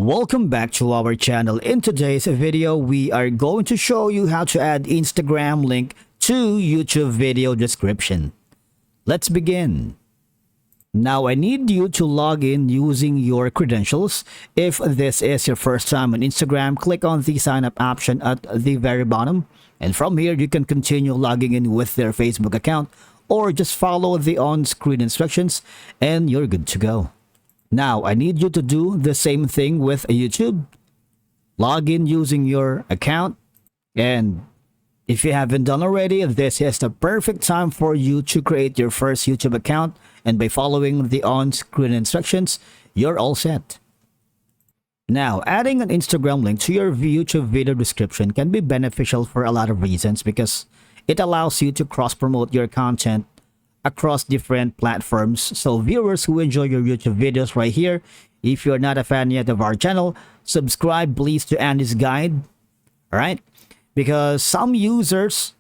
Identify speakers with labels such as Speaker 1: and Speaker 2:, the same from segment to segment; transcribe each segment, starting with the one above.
Speaker 1: Welcome back to our channel. In today's video, we are going to show you how to add Instagram link to YouTube video description. Let's begin. Now I need you to log in using your credentials. If this is your first time on Instagram, click on the sign up option at the very bottom. And from here, you can continue logging in with their Facebook account or just follow the on-screen instructions and you're good to go. Now, I need you to do the same thing with YouTube. Log in using your account. And if you haven't done already, this is the perfect time for you to create your first YouTube account. And by following the on-screen instructions, you're all set. Now, adding an Instagram link to your YouTube video description can be beneficial for a lot of reasons because it allows you to cross-promote your content across different platforms. So viewers who enjoy your YouTube videos right here, if you're not a fan yet of our channel, subscribe please to Andy's guide. All right, because some users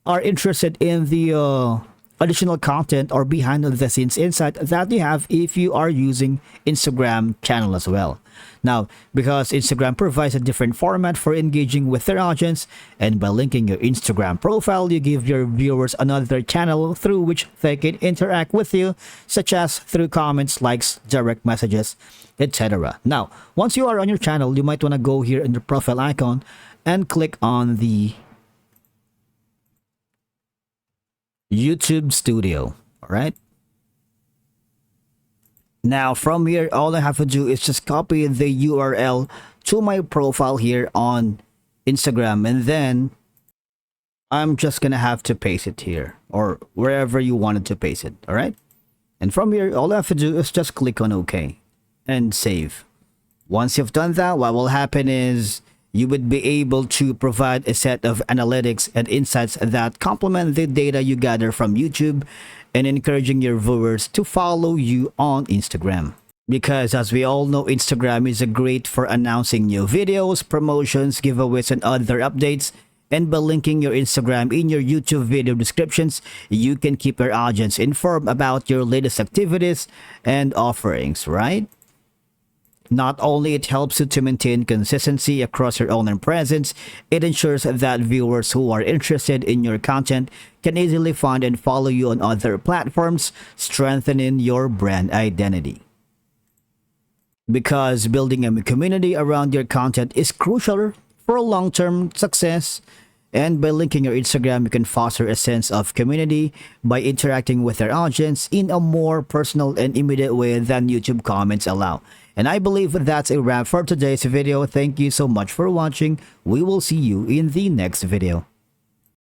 Speaker 1: are interested in the additional content or behind the scenes insight that you have if you are using Instagram channel as well. Now, because Instagram provides a different format for engaging with their audience, and by linking your Instagram profile, you give your viewers another channel through which they can interact with you, such as through comments, likes, direct messages, etc. Now, once you are on your channel, you might want to go here in the profile icon and click on the YouTube Studio. All right. Now from here, all I have to do is just copy the URL to my profile here on Instagram, and then I'm just gonna have to paste it here or wherever you wanted to paste it. All right. And from here, all I have to do is just click on OK and save. Once you've done that, what will happen is you would be able to provide a set of analytics and insights that complement the data you gather from YouTube and encouraging your viewers to follow you on Instagram. Because as we all know, Instagram is great for announcing new videos, promotions, giveaways, and other updates. And by linking your Instagram in your YouTube video descriptions, you can keep your audience informed about your latest activities and offerings, right? Not only it helps you to maintain consistency across your online presence, it ensures that viewers who are interested in your content can easily find and follow you on other platforms, strengthening your brand identity. Because building a community around your content is crucial for long-term success. And by linking your Instagram, you can foster a sense of community by interacting with your audience in a more personal and immediate way than YouTube comments allow. And I believe that's a wrap for today's video. Thank you so much for watching. We will see you in the next video.